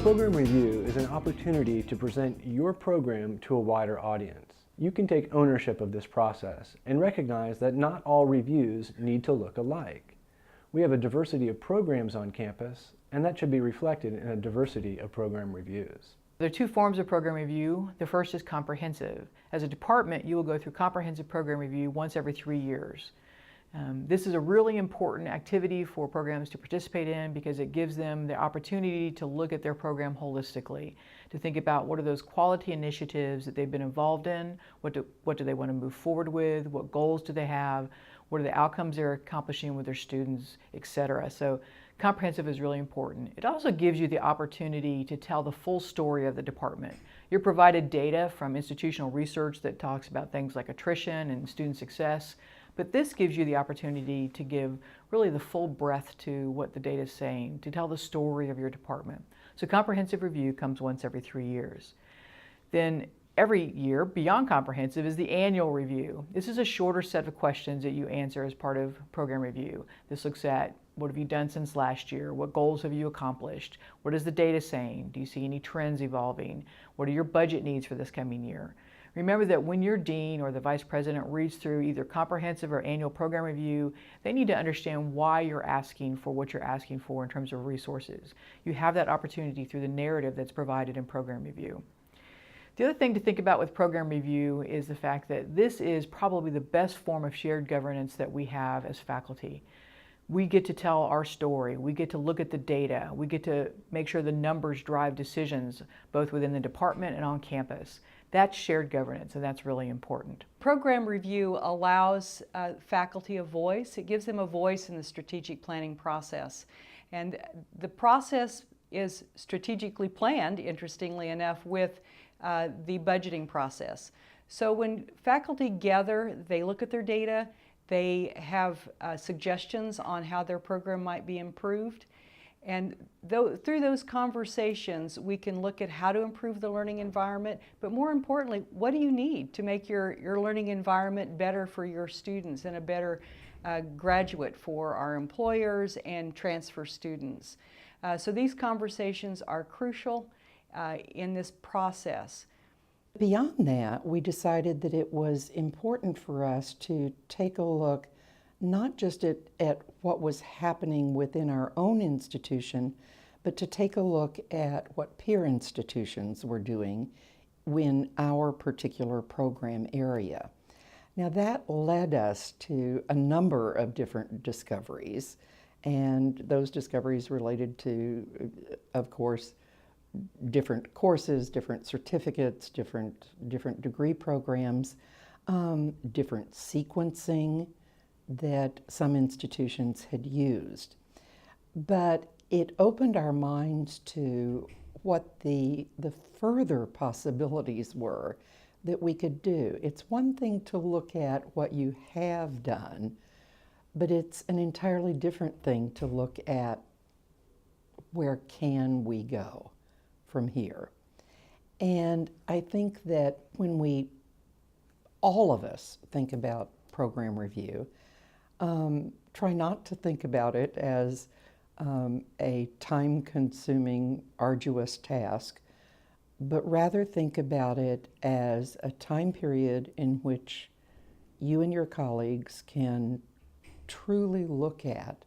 program review is an opportunity to present your program to a wider audience. You can take ownership of this process and recognize that not all reviews need to look alike. We have a diversity of programs on campus, and that should be reflected in a diversity of program reviews. There are two forms of program review. The first is comprehensive. As a department, you will go through comprehensive program review once every 3 years. This is a really important activity for programs to participate in because it gives them the opportunity to look at their program holistically, to think about what are those quality initiatives that they've been involved in, what do they want to move forward with, what goals do they have, what are the outcomes they're accomplishing with their students, etc. So comprehensive is really important. It also gives you the opportunity to tell the full story of the department. You're provided data from institutional research that talks about things like attrition and student success, but this gives you the opportunity to give really the full breadth to what the data is saying, to tell the story of your department. So comprehensive review comes once every 3 years. Then every year, beyond comprehensive, is the annual review. This is a shorter set of questions that you answer as part of program review. This looks at what have you done since last year? What goals have you accomplished? What is the data saying? Do you see any trends evolving? What are your budget needs for this coming year? Remember that when your dean or the vice president reads through either comprehensive or annual program review, they need to understand why you're asking for what you're asking for in terms of resources. You have that opportunity through the narrative that's provided in program review. The other thing to think about with program review is the fact that this is probably the best form of shared governance that we have as faculty. We get to tell our story, we get to look at the data, we get to make sure the numbers drive decisions both within the department and on campus. That's shared governance, and that's really important. Program review allows faculty a voice. It gives them a voice in the strategic planning process. And the process is strategically planned, interestingly enough, with the budgeting process. So when faculty gather, they look at their data, they have suggestions on how their program might be improved. And through those conversations, we can look at how to improve the learning environment, but more importantly, what do you need to make your learning environment better for your students and a better graduate for our employers and transfer students. So these conversations are crucial in this process. Beyond that, we decided that it was important for us to take a look not just at what was happening within our own institution, but to take a look at what peer institutions were doing in our particular program area. Now that led us to a number of different discoveries, and those discoveries related to, of course, different courses, different certificates, different degree programs, different sequencing that some institutions had used. But it opened our minds to what the further possibilities were that we could do. It's one thing to look at what you have done, but it's an entirely different thing to look at where can we go from here. And I think that when all of us think about program review, try not to think about it as a time-consuming, arduous task, but rather think about it as a time period in which you and your colleagues can truly look at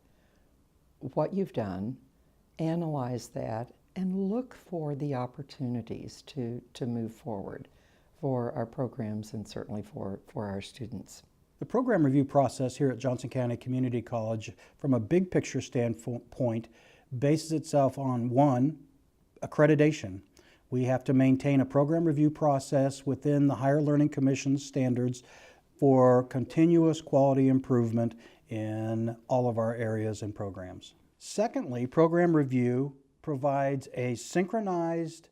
what you've done, analyze that, and look for the opportunities to move forward for our programs and certainly for our students. The program review process here at Johnson County Community College, from a big picture standpoint, bases itself on, one, accreditation. We have to maintain a program review process within the Higher Learning Commission's standards for continuous quality improvement in all of our areas and programs. Secondly, program review provides a synchronized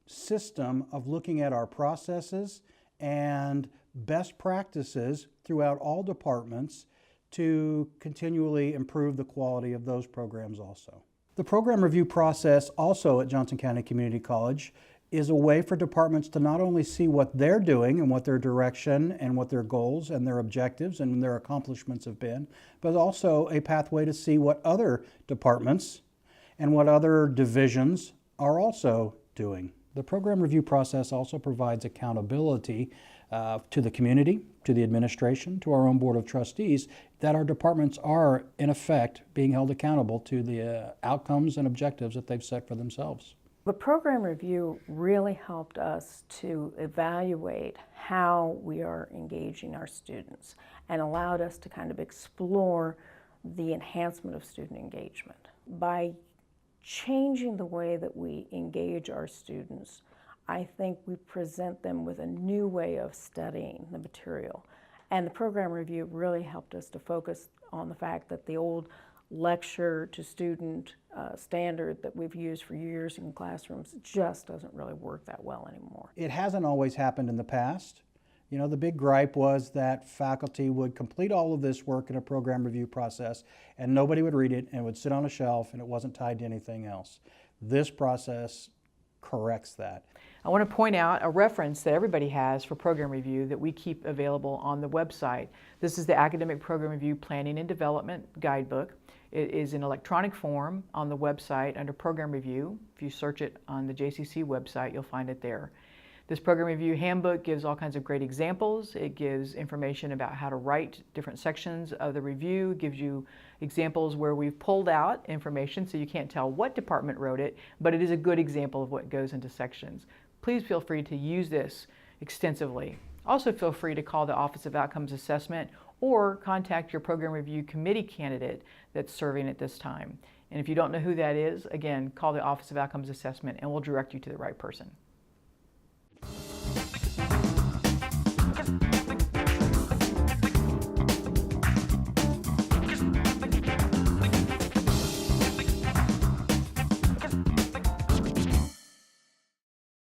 system of looking at our processes and best practices throughout all departments to continually improve the quality of those programs also. The program review process also at Johnson County Community College is a way for departments to not only see what they're doing and what their direction and what their goals and their objectives and their accomplishments have been, but also a pathway to see what other departments and what other divisions are also doing. The program review process also provides accountability to the community, to the administration, to our own Board of Trustees, that our departments are, in effect, being held accountable to the outcomes and objectives that they've set for themselves. The program review really helped us to evaluate how we are engaging our students and allowed us to kind of explore the enhancement of student engagement. By changing the way that we engage our students, I think we present them with a new way of studying the material. And the program review really helped us to focus on the fact that the old lecture to student standard that we've used for years in classrooms just doesn't really work that well anymore. It hasn't always happened in the past. You know, the big gripe was that faculty would complete all of this work in a program review process and nobody would read it and it would sit on a shelf and it wasn't tied to anything else. This process corrects that. I want to point out a reference that everybody has for program review that we keep available on the website. This is the Academic Program Review Planning and Development Guidebook. It is in electronic form on the website under Program Review. If you search it on the JCCC website, you'll find it there. This Program Review Handbook gives all kinds of great examples. It gives information about how to write different sections of the review. It gives you examples where we've pulled out information so you can't tell what department wrote it, but it is a good example of what goes into sections. Please feel free to use this extensively. Also feel free to call the Office of Outcomes Assessment or contact your program review committee candidate that's serving at this time. And if you don't know who that is, again, call the Office of Outcomes Assessment and we'll direct you to the right person.